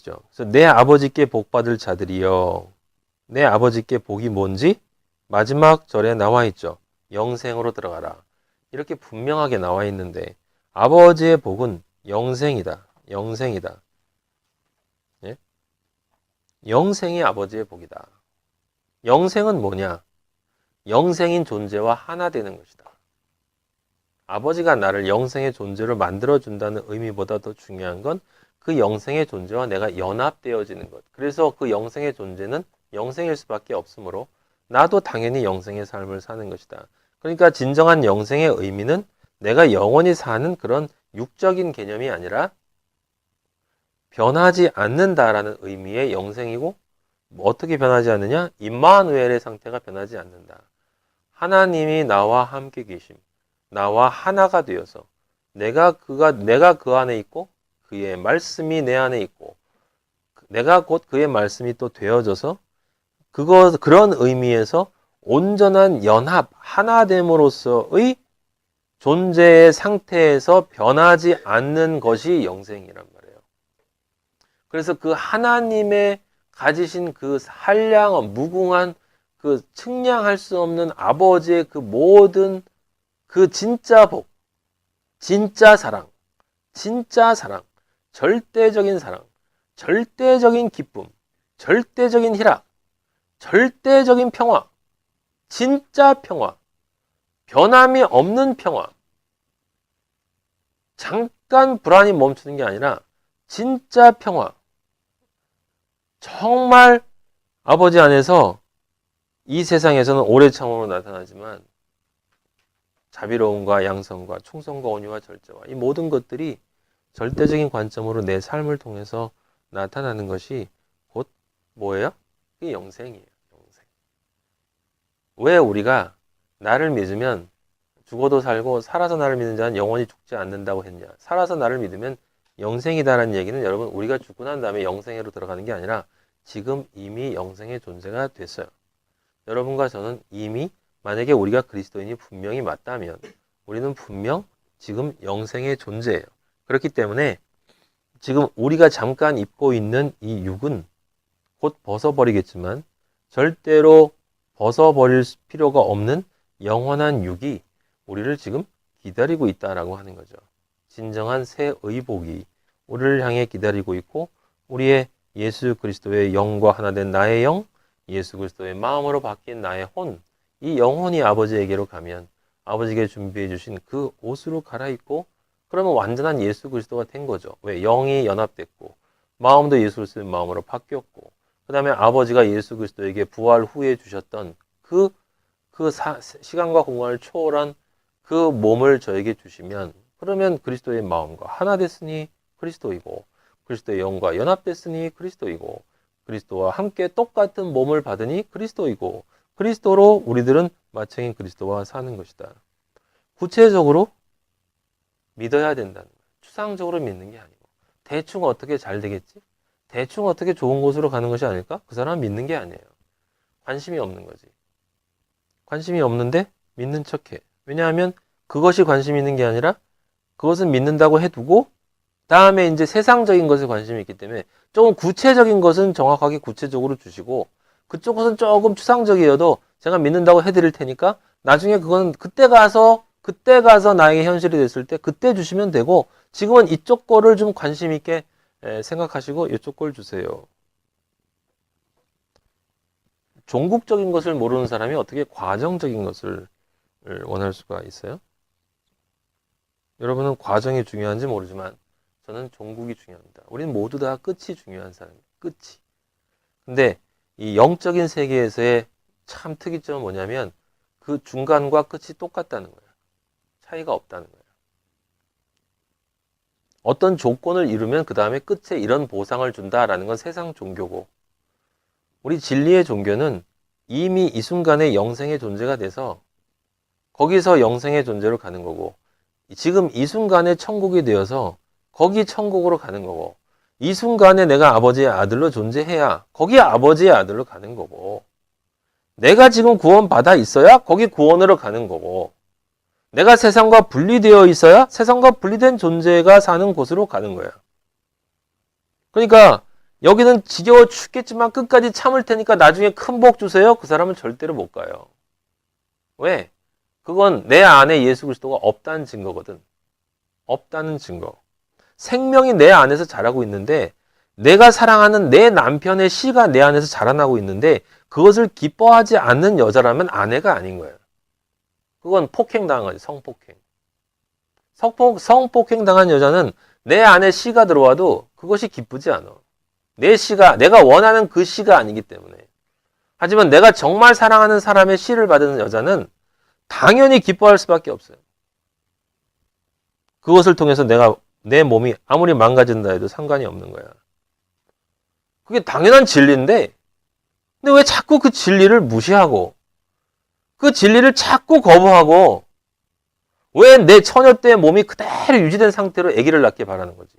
그래서 내 아버지께 복 받을 자들이여. 내 아버지께 복이 뭔지 마지막 절에 나와 있죠. 영생으로 들어가라. 이렇게 분명하게 나와 있는데 아버지의 복은 영생이다. 영생이다. 예? 영생이 아버지의 복이다. 영생은 뭐냐? 영생인 존재와 하나 되는 것이다. 아버지가 나를 영생의 존재로 만들어준다는 의미보다 더 중요한 건 그 영생의 존재와 내가 연합되어지는 것. 그래서 그 영생의 존재는 영생일 수밖에 없으므로 나도 당연히 영생의 삶을 사는 것이다. 그러니까 진정한 영생의 의미는 내가 영원히 사는 그런 육적인 개념이 아니라 변하지 않는다라는 의미의 영생이고, 어떻게 변하지 않느냐? 임마누엘의 상태가 변하지 않는다. 하나님이 나와 함께 계심. 나와 하나가 되어서 내가 그 안에 있고 그의 말씀이 내 안에 있고 내가 곧 그의 말씀이 또 되어져서 그런 의미에서 온전한 연합, 하나됨으로써의 존재의 상태에서 변하지 않는 것이 영생이란 말이에요. 그래서 그 하나님의 가지신 그 한량한, 무궁한, 그 측량할 수 없는 아버지의 그 모든 그 진짜 복, 진짜 사랑, 절대적인 사랑, 절대적인 기쁨, 절대적인 희락, 절대적인 평화, 진짜 평화, 변함이 없는 평화, 잠깐 불안이 멈추는 게 아니라 진짜 평화, 정말 아버지 안에서 이 세상에서는 오래 참음으로 나타나지만 자비로움과 양성과 충성과 온유와 절제와 이 모든 것들이 절대적인 관점으로 내 삶을 통해서 나타나는 것이 곧 뭐예요? 그게 영생이에요. 영생. 왜 우리가 나를 믿으면 죽어도 살고 살아서 나를 믿는 자는 영원히 죽지 않는다고 했냐? 살아서 나를 믿으면 영생이다라는 얘기는 여러분 우리가 죽고 난 다음에 영생으로 들어가는 게 아니라 지금 이미 영생의 존재가 됐어요. 여러분과 저는 이미 만약에 우리가 그리스도인이 분명히 맞다면 우리는 분명 지금 영생의 존재예요. 그렇기 때문에 지금 우리가 잠깐 입고 있는 이 육은 곧 벗어버리겠지만 절대로 벗어버릴 필요가 없는 영원한 육이 우리를 지금 기다리고 있다라고 하는 거죠. 진정한 새 의복이 우리를 향해 기다리고 있고 우리의 예수 그리스도의 영과 하나 된 나의 영, 예수 그리스도의 마음으로 바뀐 나의 혼, 이 영혼이 아버지에게로 가면 아버지께 준비해 주신 그 옷으로 갈아입고 그러면 완전한 예수 그리스도가 된 거죠. 왜? 영이 연합됐고 마음도 예수 그리스도의 마음으로 바뀌었고 그 다음에 아버지가 예수 그리스도에게 부활 후에 주셨던 시간과 공간을 초월한 그 몸을 저에게 주시면 그러면 그리스도의 마음과 하나 됐으니 그리스도이고 그리스도의 영과 연합됐으니 그리스도이고 그리스도와 함께 똑같은 몸을 받으니 그리스도이고 그리스도로 우리들은 마청인 그리스도와 사는 것이다. 구체적으로 믿어야 된다는 거예요. 추상적으로 믿는 게 아니고 대충 어떻게 잘 되겠지? 대충 어떻게 좋은 곳으로 가는 것이 아닐까? 그 사람 믿는 게 아니에요. 관심이 없는 거지. 관심이 없는데 믿는 척해. 왜냐하면 그것이 관심 있는 게 아니라 그것은 믿는다고 해두고 다음에 이제 세상적인 것에 관심이 있기 때문에 조금 구체적인 것은 정확하게 구체적으로 주시고 그쪽 것은 조금 추상적이어도 제가 믿는다고 해드릴 테니까 나중에 그건 그때 가서 나에게 현실이 됐을 때 그때 주시면 되고 지금은 이쪽 거를 좀 관심 있게 생각하시고 이쪽 걸 주세요. 종국적인 것을 모르는 사람이 어떻게 과정적인 것을 원할 수가 있어요? 여러분은 과정이 중요한지 모르지만 저는 종국이 중요합니다. 우리는 모두 다 끝이 중요한 사람이에요. 끝이. 근데 이 영적인 세계에서의 참 특이점은 뭐냐면 그 중간과 끝이 똑같다는 거예요. 차이가 없다는 거예요. 어떤 조건을 이루면 그 다음에 끝에 이런 보상을 준다라는 건 세상 종교고 우리 진리의 종교는 이미 이 순간에 영생의 존재가 돼서 거기서 영생의 존재로 가는 거고 지금 이 순간에 천국이 되어서 거기 천국으로 가는 거고 이 순간에 내가 아버지의 아들로 존재해야 거기 아버지의 아들로 가는 거고 내가 지금 구원받아 있어야 거기 구원으로 가는 거고 내가 세상과 분리되어 있어야 세상과 분리된 존재가 사는 곳으로 가는 거야. 그러니까 여기는 지겨워 죽겠지만 끝까지 참을 테니까 나중에 큰 복 주세요. 그 사람은 절대로 못 가요. 왜? 그건 내 안에 예수 그리스도가 없다는 증거거든. 없다는 증거. 생명이 내 안에서 자라고 있는데 내가 사랑하는 내 남편의 씨가 내 안에서 자라나고 있는데 그것을 기뻐하지 않는 여자라면 아내가 아닌 거예요. 그건 폭행당한 거지. 성폭행. 성폭행당한 여자는 내 안에 씨가 들어와도 그것이 기쁘지 않아. 내 씨가, 내가 원하는 그 씨가 아니기 때문에. 하지만 내가 정말 사랑하는 사람의 씨를 받은 여자는 당연히 기뻐할 수밖에 없어요. 그것을 통해서 내 몸이 아무리 망가진다 해도 상관이 없는 거야. 그게 당연한 진리인데, 근데 왜 자꾸 그 진리를 무시하고, 그 진리를 자꾸 거부하고, 왜 내 처녀 때 몸이 그대로 유지된 상태로 아기를 낳게 바라는 거지.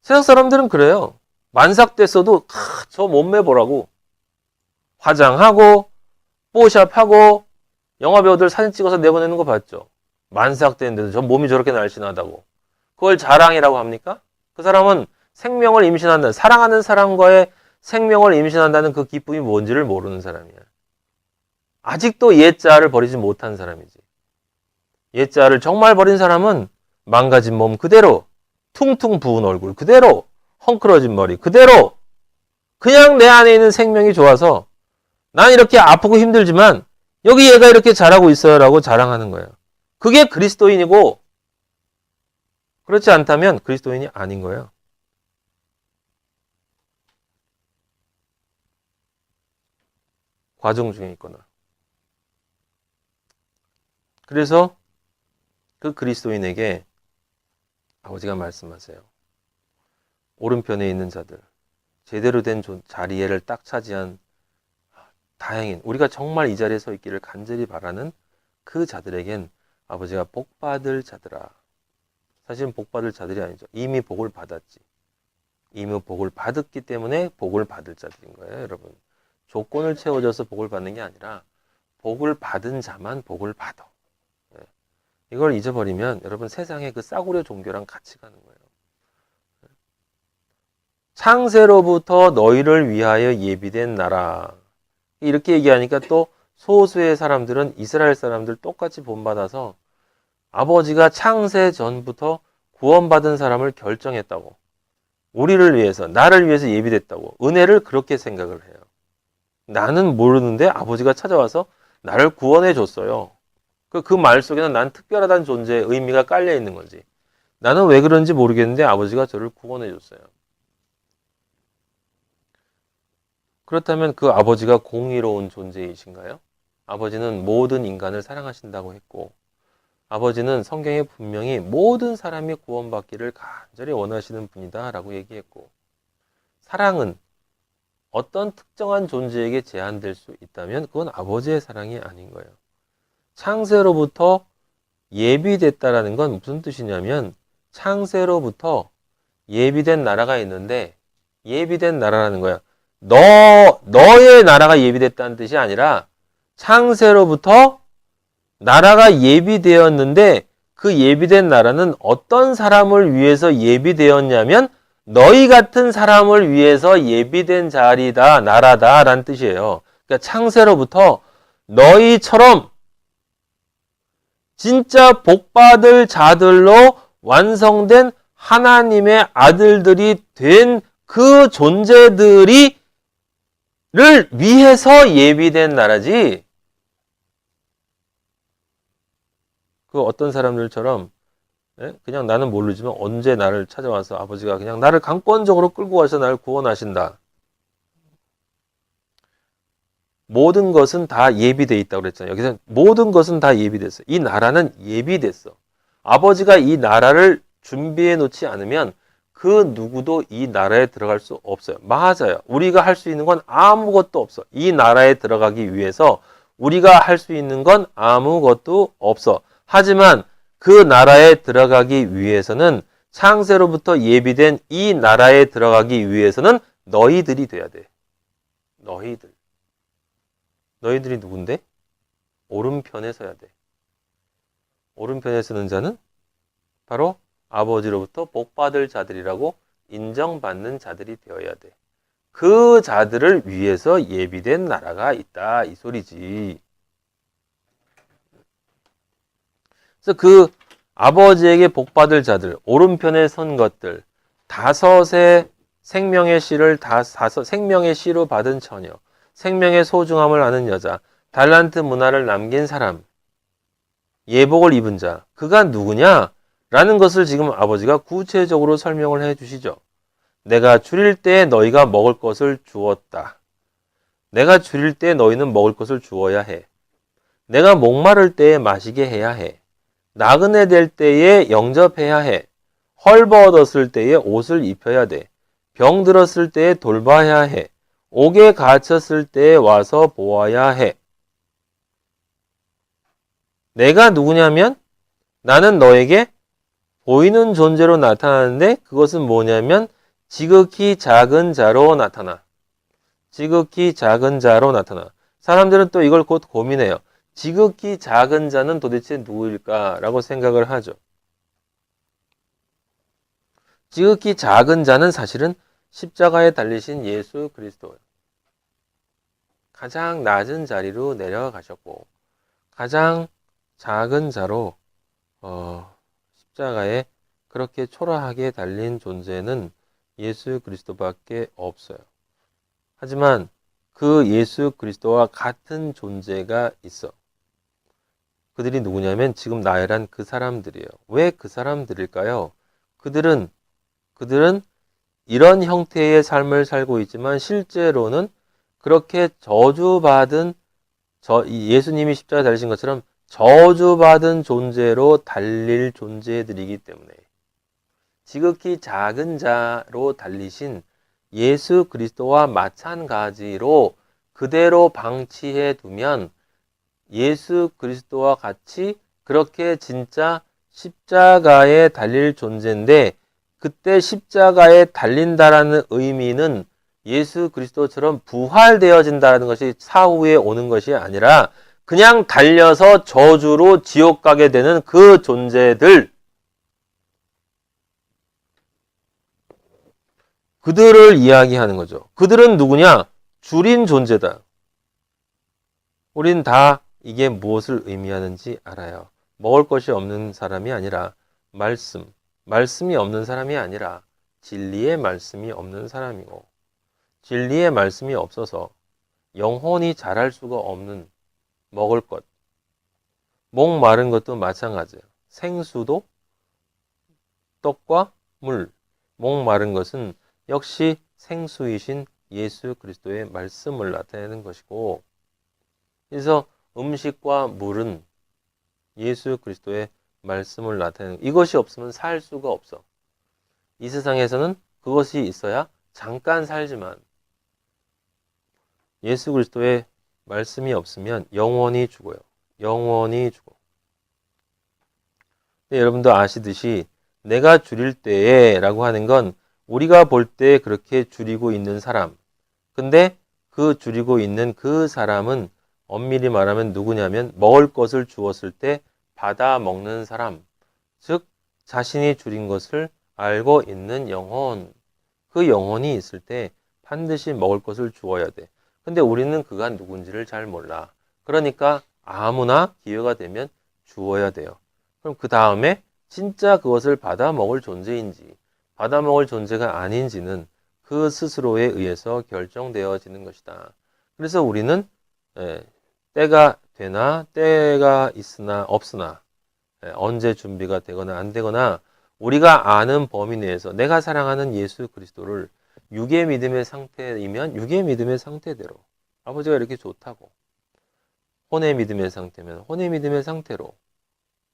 세상 사람들은 그래요. 만삭됐어도 저 몸매 보라고 화장하고 뽀샵하고 영화배우들 사진 찍어서 내보내는 거 봤죠. 만삭됐는데도 저 몸이 저렇게 날씬하다고. 그걸 자랑이라고 합니까? 그 사람은 생명을 임신한다는, 사랑하는 사람과의 생명을 임신한다는 그 기쁨이 뭔지를 모르는 사람이야. 아직도 옛자를 버리지 못한 사람이지. 옛자를 정말 버린 사람은 망가진 몸 그대로, 퉁퉁 부은 얼굴 그대로, 헝클어진 머리 그대로, 그냥 내 안에 있는 생명이 좋아서 난 이렇게 아프고 힘들지만 여기 얘가 이렇게 잘하고 있어요 라고 자랑하는 거예요. 그게 그리스도인이고, 그렇지 않다면 그리스도인이 아닌 거예요. 과정 중에 있거나. 그래서 그 그리스도인에게 아버지가 말씀하세요. 오른편에 있는 자들, 제대로 된 자리를 딱 차지한 다행인, 우리가 정말 이 자리에 서 있기를 간절히 바라는 그 자들에겐 아버지가 복받을 자들아. 사실은 복받을 자들이 아니죠. 이미 복을 받았지. 이미 복을 받았기 때문에 복을 받을 자들인 거예요, 여러분. 조건을 채워줘서 복을 받는 게 아니라 복을 받은 자만 복을 받아. 이걸 잊어버리면 여러분 세상의 그 싸구려 종교랑 같이 가는 거예요. 창세로부터 너희를 위하여 예비된 나라. 이렇게 얘기하니까 또 소수의 사람들은 이스라엘 사람들 똑같이 본받아서 아버지가 창세 전부터 구원받은 사람을 결정했다고. 우리를 위해서, 나를 위해서 예비됐다고. 은혜를 그렇게 생각을 해요. 나는 모르는데 아버지가 찾아와서 나를 구원해 줬어요. 그 말 속에는 난 특별하다는 존재의 의미가 깔려 있는 거지. 나는 왜 그런지 모르겠는데 아버지가 저를 구원해 줬어요. 그렇다면 그 아버지가 공의로운 존재이신가요? 아버지는 모든 인간을 사랑하신다고 했고, 아버지는 성경에 분명히 모든 사람이 구원받기를 간절히 원하시는 분이다 라고 얘기했고, 사랑은 어떤 특정한 존재에게 제한될 수 있다면 그건 아버지의 사랑이 아닌 거예요. 창세로부터 예비됐다라는 건 무슨 뜻이냐면, 창세로부터 예비된 나라가 있는데, 예비된 나라라는 거야. 너의 나라가 예비됐다는 뜻이 아니라 창세로부터 나라가 예비되었는데 그 예비된 나라는 어떤 사람을 위해서 예비되었냐면 너희 같은 사람을 위해서 예비된 자리다, 나라다 라는 뜻이에요. 그러니까 창세로부터 너희처럼 진짜 복받을 자들로 완성된 하나님의 아들들이 된 그 존재들이 를 위해서 예비된 나라지. 그 어떤 사람들처럼 그냥 나는 모르지만 언제 나를 찾아와서 아버지가 그냥 나를 강권적으로 끌고 가서 나를 구원하신다. 모든 것은 다 예비되어 있다고 그랬잖아요. 여기서 모든 것은 다 예비됐어. 이 나라는 예비됐어. 아버지가 이 나라를 준비해 놓지 않으면 그 누구도 이 나라에 들어갈 수 없어요. 맞아요. 우리가 할 수 있는 건 아무것도 없어. 이 나라에 들어가기 위해서 우리가 할 수 있는 건 아무것도 없어. 하지만 그 나라에 들어가기 위해서는 창세로부터 예비된 이 나라에 들어가기 위해서는 너희들이 돼야 돼. 너희들이 누군데? 오른편에 서야 돼. 오른편에 서는 자는 바로 아버지로부터 복받을 자들이라고 인정받는 자들이 되어야 돼. 그 자들을 위해서 예비된 나라가 있다 이 소리지. 그래서 그 아버지에게 복받을 자들, 오른편에 선 것들, 다섯의 생명의 씨를 생명의 씨로 받은 처녀, 생명의 소중함을 아는 여자, 달란트 문화를 남긴 사람, 예복을 입은 자, 그가 누구냐? 라는 것을 지금 아버지가 구체적으로 설명을 해 주시죠. 내가 줄일 때에 너희가 먹을 것을 주었다. 내가 줄일 때 너희는 먹을 것을 주어야 해. 내가 목마를 때에 마시게 해야 해. 나그네 될 때에 영접해야 해. 헐벗었을 때에 옷을 입혀야 돼. 병 들었을 때에 돌봐야 해. 옥에 갇혔을 때에 와서 보아야 해. 내가 누구냐면 나는 너에게 보이는 존재로 나타나는데 그것은 뭐냐면 지극히 작은 자로 나타나. 지극히 작은 자로 나타나. 사람들은 또 이걸 곧 고민해요. 지극히 작은 자는 도대체 누구일까라고 생각을 하죠. 지극히 작은 자는 사실은 십자가에 달리신 예수 그리스도예요. 가장 낮은 자리로 내려가셨고 가장 작은 자로 십자가에 그렇게 초라하게 달린 존재는 예수 그리스도밖에 없어요. 하지만 그 예수 그리스도와 같은 존재가 있어. 그들이 누구냐면 지금 나열한 그 사람들이에요. 왜 그 사람들일까요? 그들은 이런 형태의 삶을 살고 있지만 실제로는 그렇게 저주받은 예수님이 십자가에 달리신 것처럼 저주받은 존재로 달릴 존재들이기 때문에 지극히 작은 자로 달리신 예수 그리스도와 마찬가지로 그대로 방치해 두면 예수 그리스도와 같이 그렇게 진짜 십자가에 달릴 존재인데 그때 십자가에 달린다라는 의미는 예수 그리스도처럼 부활되어진다는 것이 사후에 오는 것이 아니라 그냥 달려서 저주로 지옥 가게 되는 그 존재들, 그들을 이야기하는 거죠. 그들은 누구냐? 줄인 존재다. 우린 다 이게 무엇을 의미하는지 알아요. 먹을 것이 없는 사람이 아니라 말씀이 없는 사람이 아니라 진리의 말씀이 없는 사람이고 진리의 말씀이 없어서 영혼이 자랄 수가 없는 먹을 것. 목 마른 것도 마찬가지예요. 생수도 떡과 물. 목 마른 것은 역시 생수이신 예수 그리스도의 말씀을 나타내는 것이고 그래서 음식과 물은 예수 그리스도의 말씀을 나타내는 이것이 없으면 살 수가 없어. 이 세상에서는 그것이 있어야 잠깐 살지만 예수 그리스도의 말씀이 없으면 영원히 죽어요. 영원히 죽어. 근데 여러분도 아시듯이 내가 줄일 때에 라고 하는 건 우리가 볼 때 그렇게 줄이고 있는 사람. 근데 그 줄이고 있는 그 사람은 엄밀히 말하면 누구냐면 먹을 것을 주었을 때 받아 먹는 사람. 즉 자신이 줄인 것을 알고 있는 영혼. 그 영혼이 있을 때 반드시 먹을 것을 주어야 돼. 근데 우리는 그가 누군지를 잘 몰라. 그러니까 아무나 기회가 되면 주어야 돼요. 그럼 그 다음에 진짜 그것을 받아 먹을 존재인지 받아 먹을 존재가 아닌지는 그 스스로에 의해서 결정되어지는 것이다. 그래서 우리는 때가 되나 때가 있으나 없으나 언제 준비가 되거나 안 되거나 우리가 아는 범위 내에서 내가 사랑하는 예수 그리스도를 육의 믿음의 상태이면 육의 믿음의 상태대로 아버지가 이렇게 좋다고 혼의 믿음의 상태면 혼의 믿음의 상태로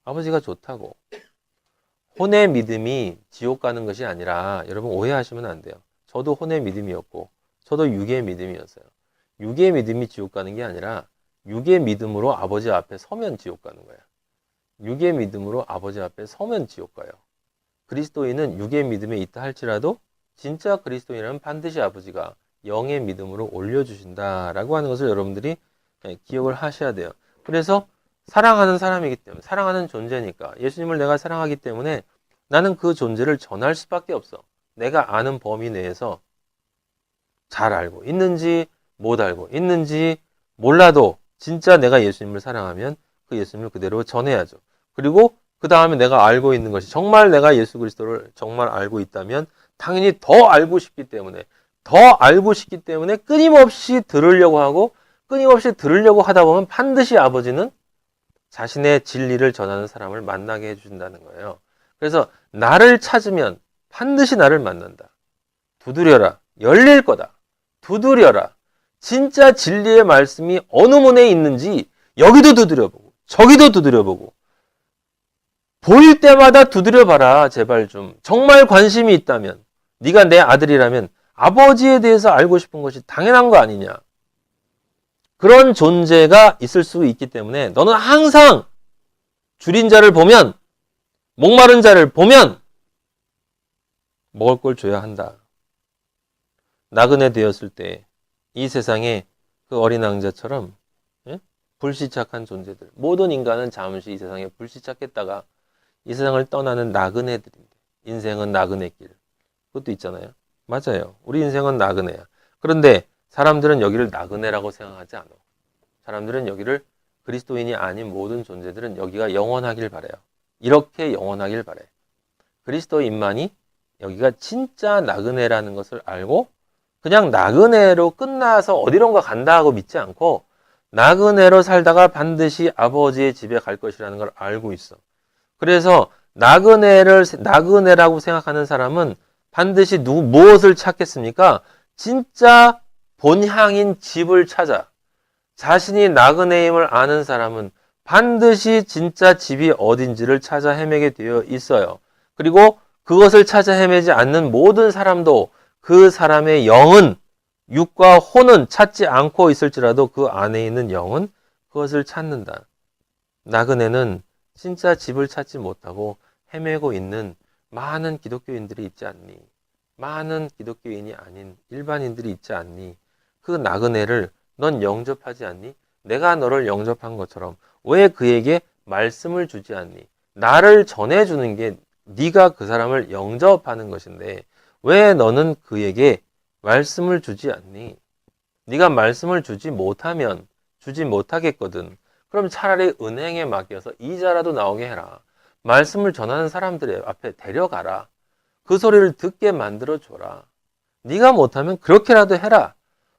아버지가 좋다고 혼의 믿음이 지옥 가는 것이 아니라 여러분 오해하시면 안 돼요. 저도 혼의 믿음이었고 저도 육의 믿음이었어요. 육의 믿음이 지옥 가는 게 아니라 육의 믿음으로 아버지 앞에 서면 지옥 가는 거야. 육의 믿음으로 아버지 앞에 서면 지옥 가요. 그리스도인은 육의 믿음에 있다 할지라도 진짜 그리스도인이라면 반드시 아버지가 영의 믿음으로 올려주신다라고 하는 것을 여러분들이 기억을 하셔야 돼요. 그래서 사랑하는 사람이기 때문에 사랑하는 존재니까 예수님을 내가 사랑하기 때문에 나는 그 존재를 전할 수밖에 없어. 내가 아는 범위 내에서 잘 알고 있는지 못 알고 있는지 몰라도 진짜 내가 예수님을 사랑하면 그 예수님을 그대로 전해야죠. 그리고 그 다음에 내가 알고 있는 것이 정말 내가 예수 그리스도를 정말 알고 있다면 당연히 더 알고 싶기 때문에 끊임없이 들으려고 하고 끊임없이 들으려고 하다 보면 반드시 아버지는 자신의 진리를 전하는 사람을 만나게 해주신다는 거예요. 그래서 나를 찾으면 반드시 나를 만난다. 두드려라. 열릴 거다. 두드려라. 진짜 진리의 말씀이 어느 문에 있는지 여기도 두드려보고 저기도 두드려보고 보일 때마다 두드려봐라. 제발 좀. 정말 관심이 있다면 네가 내 아들이라면 아버지에 대해서 알고 싶은 것이 당연한 거 아니냐. 그런 존재가 있을 수 있기 때문에 너는 항상 줄인 자를 보면 목마른 자를 보면 먹을 걸 줘야 한다. 나그네 되었을 때 이 세상에 그 어린 왕자처럼 불시착한 존재들, 모든 인간은 잠시 이 세상에 불시착했다가 이 세상을 떠나는 나그네들인데 인생은 나그네길. 그것도 있잖아요. 맞아요. 우리 인생은 나그네야. 그런데 사람들은 여기를 나그네라고 생각하지 않아. 사람들은 여기를 그리스도인이 아닌 모든 존재들은 여기가 영원하길 바라요. 이렇게 영원하길 바라요. 그리스도인만이 여기가 진짜 나그네라는 것을 알고 그냥 나그네로 끝나서 어디론가 간다 하고 믿지 않고 나그네로 살다가 반드시 아버지의 집에 갈 것이라는 걸 알고 있어. 그래서 나그네라고 생각하는 사람은 반드시 무엇을 찾겠습니까? 진짜 본향인 집을 찾아. 자신이 나그네임을 아는 사람은 반드시 진짜 집이 어딘지를 찾아 헤매게 되어 있어요. 그리고 그것을 찾아 헤매지 않는 모든 사람도 그 사람의 영은, 육과 혼은 찾지 않고 있을지라도 그 안에 있는 영은 그것을 찾는다. 나그네는 진짜 집을 찾지 못하고 헤매고 있는 많은 기독교인들이 있지 않니? 많은 기독교인이 아닌 일반인들이 있지 않니? 그 나그네를 넌 영접하지 않니? 내가 너를 영접한 것처럼 왜 그에게 말씀을 주지 않니? 나를 전해주는 게 네가 그 사람을 영접하는 것인데 왜 너는 그에게 말씀을 주지 않니? 네가 말씀을 주지 못하겠거든. 그럼 차라리 은행에 맡겨서 이자라도 나오게 해라. 말씀을 전하는 사람들 앞에 데려가라. 그 소리를 듣게 만들어줘라. 네가 못하면 그렇게라도 해라.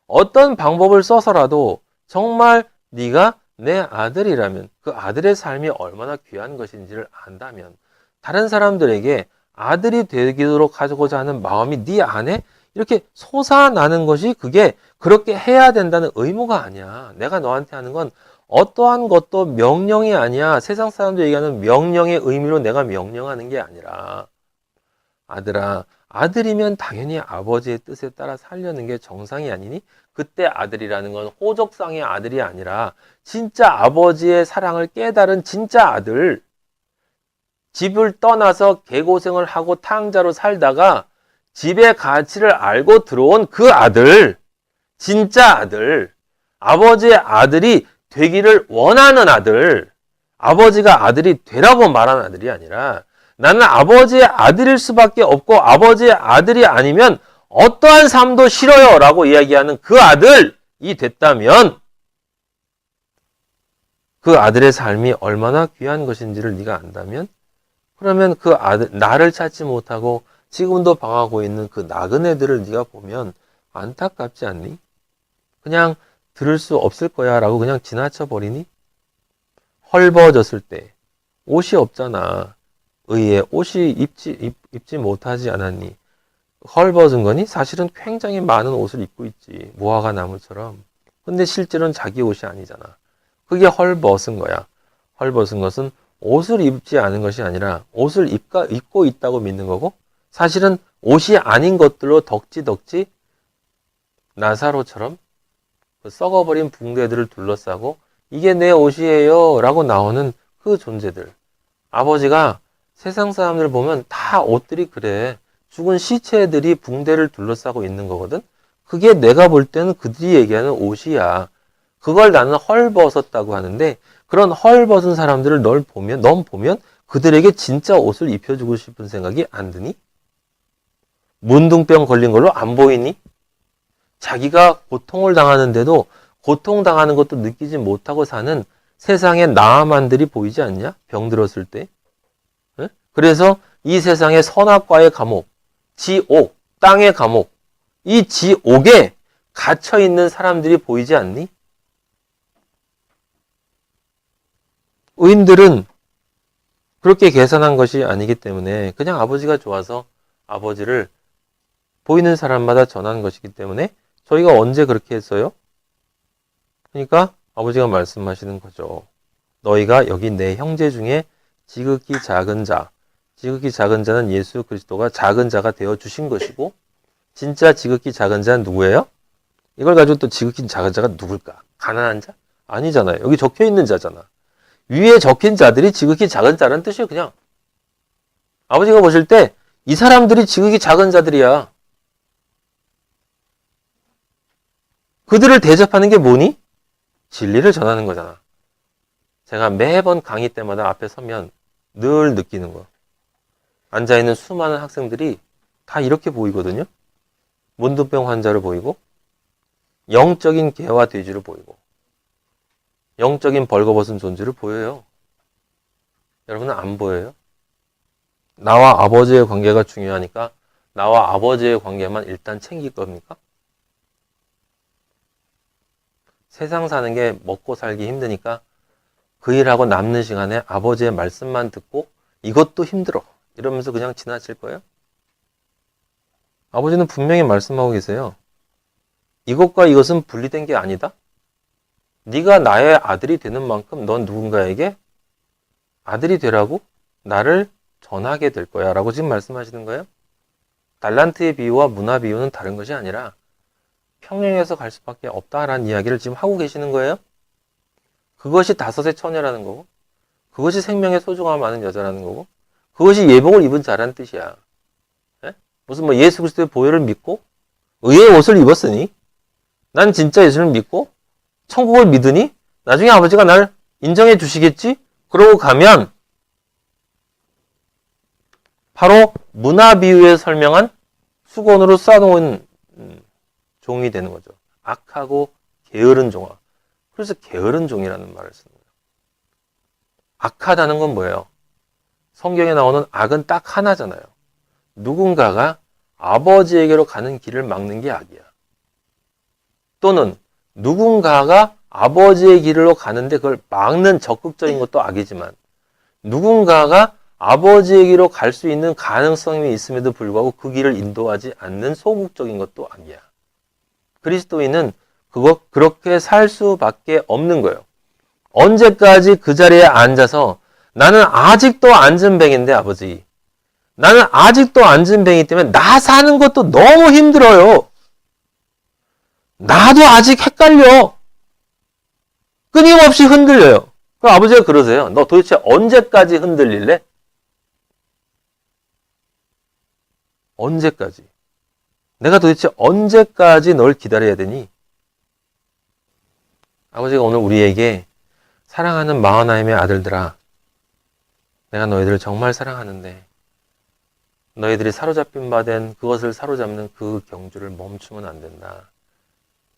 어떤 방법을 써서라도 정말 네가 내 아들이라면 그 아들의 삶이 얼마나 귀한 것인지를 안다면 다른 사람들에게 아들이 되도록 하고자 하는 마음이 네 안에 이렇게 솟아나는 것이 그게 그렇게 해야 된다는 의무가 아니야. 내가 너한테 하는 건 어떠한 것도 명령이 아니야. 세상 사람들 얘기하는 명령의 의미로 내가 명령하는 게 아니라 아들아, 아들이면 당연히 아버지의 뜻에 따라 살려는 게 정상이 아니니? 그때 아들이라는 건 호적상의 아들이 아니라 진짜 아버지의 사랑을 깨달은 진짜 아들. 집을 떠나서 개고생을 하고 탕자로 살다가 집의 가치를 알고 들어온 그 아들. 진짜 아들. 아버지의 아들이 되기를 원하는 아들. 아버지가 아들이 되라고 말하는 아들이 아니라 나는 아버지의 아들일 수밖에 없고 아버지의 아들이 아니면 어떠한 삶도 싫어요 라고 이야기하는 그 아들이 됐다면 그 아들의 삶이 얼마나 귀한 것인지를 네가 안다면 그러면 그 아들, 나를 찾지 못하고 지금도 방황하고 있는 그 나그네들을 네가 보면 안타깝지 않니? 그냥 들을 수 없을 거야 라고 그냥 지나쳐 버리니? 헐벗었을 때 옷이 없잖아. 의에 옷이 입지 못하지 않았니? 헐벗은 거니? 사실은 굉장히 많은 옷을 입고 있지. 무화과 나무처럼. 근데 실제로는 자기 옷이 아니잖아. 그게 헐벗은 거야. 헐벗은 것은 옷을 입지 않은 것이 아니라 옷을 입고 있다고 믿는 거고 사실은 옷이 아닌 것들로 덕지덕지 나사로처럼 그 썩어버린 붕대들을 둘러싸고 이게 내 옷이에요 라고 나오는 그 존재들. 아버지가 세상 사람들 보면 다 옷들이 그래. 죽은 시체들이 붕대를 둘러싸고 있는 거거든. 그게 내가 볼 때는 그들이 얘기하는 옷이야. 그걸 나는 헐벗었다고 하는데 그런 헐벗은 사람들을 넌 보면 그들에게 진짜 옷을 입혀주고 싶은 생각이 안 드니? 문둥병 걸린 걸로 안 보이니? 자기가 고통을 당하는데도 고통당하는 것도 느끼지 못하고 사는 세상의 나아만들이 보이지 않냐? 병 들었을 때. 네? 그래서 이 세상의 선악과의 감옥, 지옥, 땅의 감옥, 이 지옥에 갇혀있는 사람들이 보이지 않니? 의인들은 그렇게 계산한 것이 아니기 때문에 그냥 아버지가 좋아서 아버지를 보이는 사람마다 전하는 것이기 때문에 저희가 언제 그렇게 했어요? 그러니까 아버지가 말씀하시는 거죠. 너희가 여기 내 형제 중에 지극히 작은 자, 지극히 작은 자는 예수 그리스도가 작은 자가 되어 주신 것이고 진짜 지극히 작은 자는 누구예요? 이걸 가지고 또 지극히 작은 자가 누굴까? 가난한 자? 아니잖아요. 여기 적혀 있는 자잖아. 위에 적힌 자들이 지극히 작은 자라는 뜻이에요, 그냥. 아버지가 보실 때 이 사람들이 지극히 작은 자들이야. 그들을 대접하는 게 뭐니? 진리를 전하는 거잖아. 제가 매번 강의 때마다 앞에 서면 늘 느끼는 거. 앉아있는 수많은 학생들이 다 이렇게 보이거든요. 문둥병 환자를 보이고 영적인 개와 돼지를 보이고 영적인 벌거벗은 존재를 보여요. 여러분은 안 보여요? 나와 아버지의 관계가 중요하니까 나와 아버지의 관계만 일단 챙길 겁니까? 세상 사는 게 먹고 살기 힘드니까 그 일하고 남는 시간에 아버지의 말씀만 듣고 이것도 힘들어 이러면서 그냥 지나칠 거예요? 아버지는 분명히 말씀하고 계세요. 이것과 이것은 분리된 게 아니다. 네가 나의 아들이 되는 만큼 넌 누군가에게 아들이 되라고 나를 전하게 될 거야 라고 지금 말씀하시는 거예요. 달란트의 비유와 문화 비유는 다른 것이 아니라 평행해서 갈 수밖에 없다라는 이야기를 지금 하고 계시는 거예요. 그것이 다섯의 처녀라는 거고 그것이 생명의 소중함 아는 여자라는 거고 그것이 예복을 입은 자라는 뜻이야. 에? 무슨 뭐 예수 그리스도의 보혈을 믿고 의의 옷을 입었으니 난 진짜 예수를 믿고 천국을 믿으니 나중에 아버지가 날 인정해 주시겠지? 그러고 가면 바로 문화 비유에 설명한 수건으로 쌓아놓은 종이 되는 거죠. 악하고 게으른 종아. 그래서 게으른 종이라는 말을 쓰는 거예요. 악하다는 건 뭐예요? 성경에 나오는 악은 딱 하나잖아요. 누군가가 아버지에게로 가는 길을 막는 게 악이야. 또는 누군가가 아버지의 길로 가는데 그걸 막는 적극적인 것도 악이지만 누군가가 아버지의 길로 갈 수 있는 가능성이 있음에도 불구하고 그 길을 인도하지 않는 소극적인 것도 악이야. 그리스도인은 그렇게 살 수밖에 없는 거예요. 언제까지 그 자리에 앉아서 나는 아직도 안전뱅인데 아버지. 나는 아직도 안전뱅이 때문에 나 사는 것도 너무 힘들어요. 나도 아직 헷갈려. 끊임없이 흔들려요. 그럼 아버지가 그러세요. 너 도대체 언제까지 흔들릴래? 언제까지? 내가 도대체 언제까지 널 기다려야 되니? 아버지가 오늘 우리에게 사랑하는 마하나임의 아들들아, 내가 너희들을 정말 사랑하는데 너희들이 사로잡힌 바 된 그것을 사로잡는 그 경주를 멈추면 안 된다.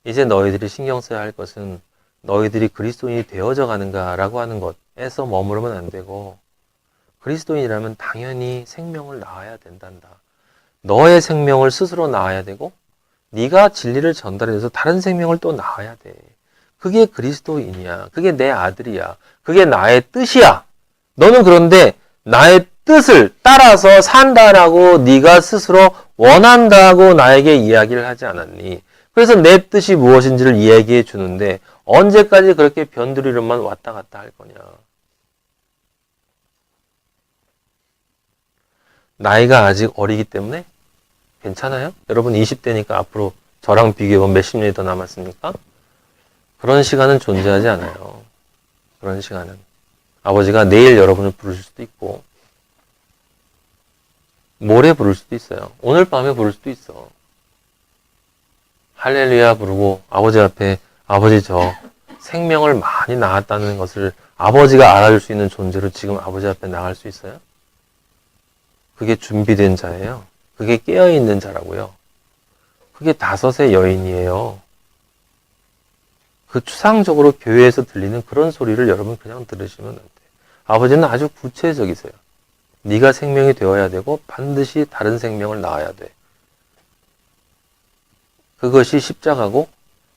이제 너희들이 신경 써야 할 것은 너희들이 그리스도인이 되어져 가는가라고 하는 것에서 머무르면 안 되고 그리스도인이라면 당연히 생명을 낳아야 된단다. 너의 생명을 스스로 낳아야 되고 네가 진리를 전달해서 다른 생명을 또 낳아야 돼. 그게 그리스도인이야. 그게 내 아들이야. 그게 나의 뜻이야. 너는 그런데 나의 뜻을 따라서 산다라고 네가 스스로 원한다고 나에게 이야기를 하지 않았니? 그래서 내 뜻이 무엇인지를 이야기해 주는데 언제까지 그렇게 변두리로만 왔다 갔다 할 거냐? 나이가 아직 어리기 때문에 괜찮아요? 여러분 20대니까 앞으로 저랑 비교해보면 몇십 년이 더 남았습니까? 그런 시간은 존재하지 않아요. 그런 시간은. 아버지가 내일 여러분을 부르실 수도 있고 모레 부를 수도 있어요. 오늘 밤에 부를 수도 있어. 할렐루야 부르고 아버지 앞에 아버지 저 생명을 많이 낳았다는 것을 아버지가 알아줄 수 있는 존재로 지금 아버지 앞에 나갈 수 있어요? 그게 준비된 자예요. 그게 깨어있는 자라고요. 그게 다섯의 여인이에요. 그 추상적으로 교회에서 들리는 그런 소리를 여러분 그냥 들으시면 안 돼요. 아버지는 아주 구체적이세요. 네가 생명이 되어야 되고 반드시 다른 생명을 낳아야 돼. 그것이 십자가고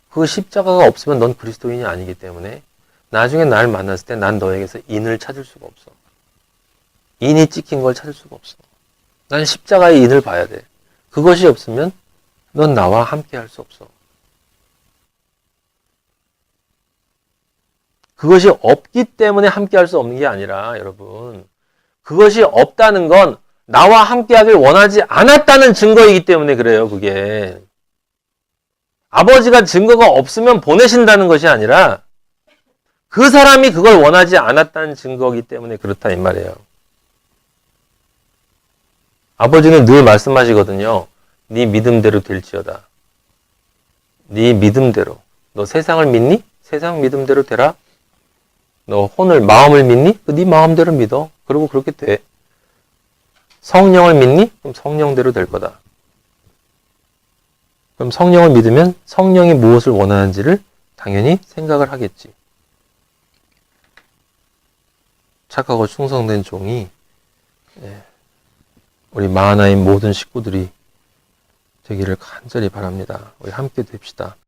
그 십자가가 없으면 넌 그리스도인이 아니기 때문에 나중에 날 만났을 때 난 너에게서 인을 찾을 수가 없어. 인이 찍힌 걸 찾을 수가 없어. 난 십자가의 인을 봐야 돼. 그것이 없으면 넌 나와 함께 할 수 없어. 그것이 없기 때문에 함께 할 수 없는 게 아니라 여러분, 그것이 없다는 건 나와 함께 하길 원하지 않았다는 증거이기 때문에 그래요, 그게. 아버지가 증거가 없으면 보내신다는 것이 아니라 그 사람이 그걸 원하지 않았다는 증거이기 때문에 그렇다 이 말이에요. 아버지는 늘 말씀하시거든요. 네 믿음대로 될지어다. 네 믿음대로. 너 세상을 믿니? 세상 믿음대로 되라. 너 마음을 믿니? 네 마음대로 믿어. 그리고 그렇게 돼. 성령을 믿니? 그럼 성령대로 될 거다. 그럼 성령을 믿으면 성령이 무엇을 원하는지를 당연히 생각을 하겠지. 착하고 충성된 종이 우리 마하나임 모든 식구들이 되기를 간절히 바랍니다. 우리 함께 됩시다.